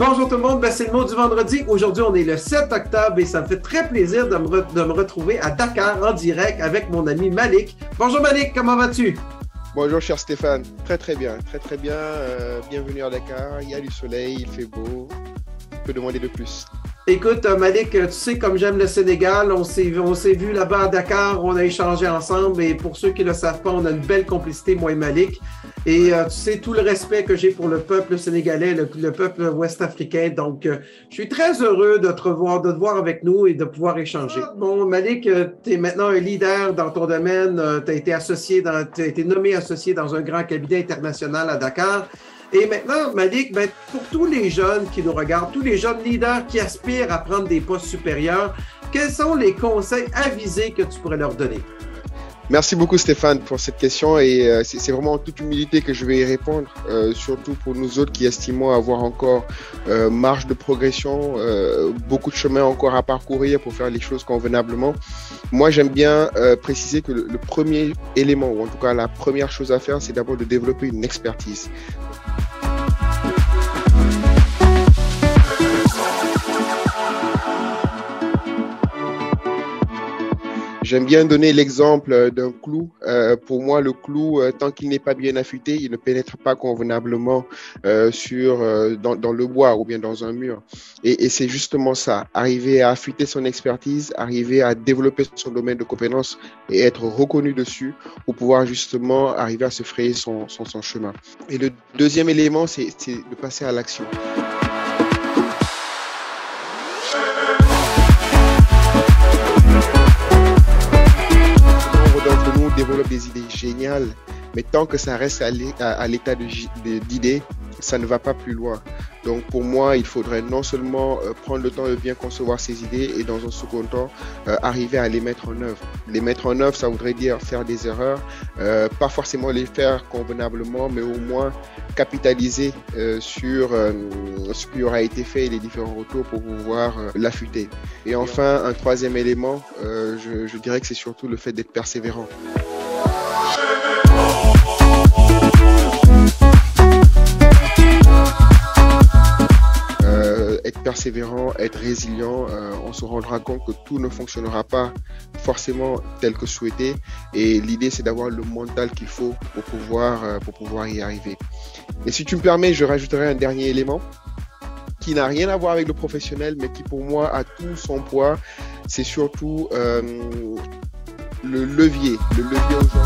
Bonjour tout le monde, c'est le mot du vendredi. Aujourd'hui, on est le 7 octobre et ça me fait très plaisir de me retrouver à Dakar en direct avec mon ami Malik. Bonjour Malik, comment vas-tu? Bonjour cher Stéphane, très bien. Bienvenue à Dakar, il y a du soleil, il fait beau, on peut demander de plus. Écoute Malik, tu sais comme j'aime le Sénégal, on s'est vu là-bas à Dakar, on a échangé ensemble et pour ceux qui ne le savent pas, on a une belle complicité moi et Malik. Et tu sais tout le respect que j'ai pour le peuple sénégalais, le peuple ouest-africain. Donc, je suis très heureux de te voir avec nous et de pouvoir échanger. Bon, Malik, tu es maintenant un leader dans ton domaine. Tu as été nommé associé dans un grand cabinet international à Dakar. Et maintenant, Malik, pour tous les jeunes qui nous regardent, tous les jeunes leaders qui aspirent à prendre des postes supérieurs, quels sont les conseils avisés que tu pourrais leur donner? Merci beaucoup Stéphane pour cette question et c'est vraiment en toute humilité que je vais y répondre, surtout pour nous autres qui estimons avoir encore marge de progression, beaucoup de chemin encore à parcourir pour faire les choses convenablement. Moi j'aime bien préciser que le premier élément, ou en tout cas la première chose à faire, c'est d'abord de développer une expertise. J'aime bien donner l'exemple d'un clou. Pour moi, le clou, tant qu'il n'est pas bien affûté, il ne pénètre pas convenablement dans le bois ou bien dans un mur. Et c'est justement ça, arriver à affûter son expertise, arriver à développer son domaine de compétences et être reconnu dessus pour pouvoir justement arriver à se frayer son chemin. Et le deuxième élément, c'est de passer à l'action. Développe des idées géniales, mais tant que ça reste à l'état d'idées, ça ne va pas plus loin. Donc pour moi, il faudrait non seulement prendre le temps de bien concevoir ces idées et dans un second temps, arriver à les mettre en œuvre. Les mettre en œuvre, ça voudrait dire faire des erreurs, pas forcément les faire convenablement, mais au moins capitaliser sur ce qui aura été fait et les différents retours pour pouvoir l'affûter. Et enfin, un troisième élément, je dirais que c'est surtout le fait d'être persévérant. Être persévérant, être résilient, on se rendra compte que tout ne fonctionnera pas forcément tel que souhaité et l'idée c'est d'avoir le mental qu'il faut pour pouvoir y arriver. Et si tu me permets, je rajouterai un dernier élément qui n'a rien à voir avec le professionnel mais qui pour moi a tout son poids, c'est surtout le levier aujourd'hui.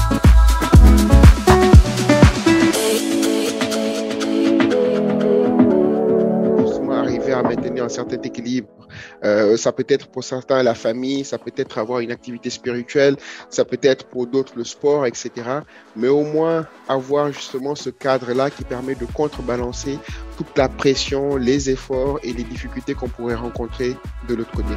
À maintenir un certain équilibre. Ça peut être pour certains la famille, ça peut être avoir une activité spirituelle, ça peut être pour d'autres le sport, etc. Mais au moins avoir justement ce cadre-là qui permet de contrebalancer toute la pression, les efforts et les difficultés qu'on pourrait rencontrer de l'autre côté.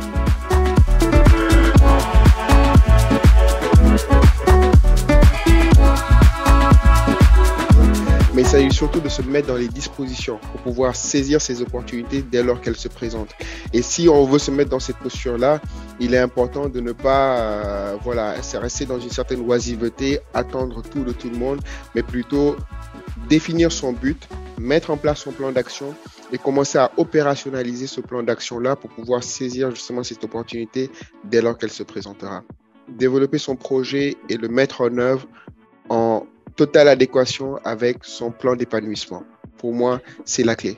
Mais il s'agit surtout de se mettre dans les dispositions pour pouvoir saisir ces opportunités dès lors qu'elles se présentent. Et si on veut se mettre dans cette posture-là, il est important de ne pas rester dans une certaine oisiveté, attendre tout de tout le monde, mais plutôt définir son but, mettre en place son plan d'action et commencer à opérationnaliser ce plan d'action-là pour pouvoir saisir justement cette opportunité dès lors qu'elle se présentera. Développer son projet et le mettre en œuvre en totale adéquation avec son plan d'épanouissement. Pour moi, c'est la clé.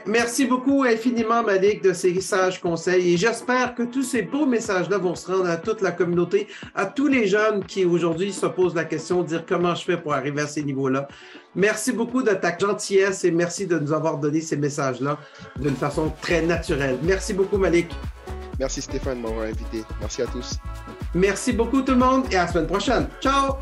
Merci beaucoup infiniment, Malik, de ces sages conseils et j'espère que tous ces beaux messages-là vont se rendre à toute la communauté, à tous les jeunes qui aujourd'hui se posent la question de dire comment je fais pour arriver à ces niveaux-là. Merci beaucoup de ta gentillesse et merci de nous avoir donné ces messages-là d'une façon très naturelle. Merci beaucoup, Malik. Merci Stéphane de m'avoir invité. Merci à tous. Merci beaucoup tout le monde et à la semaine prochaine. Ciao!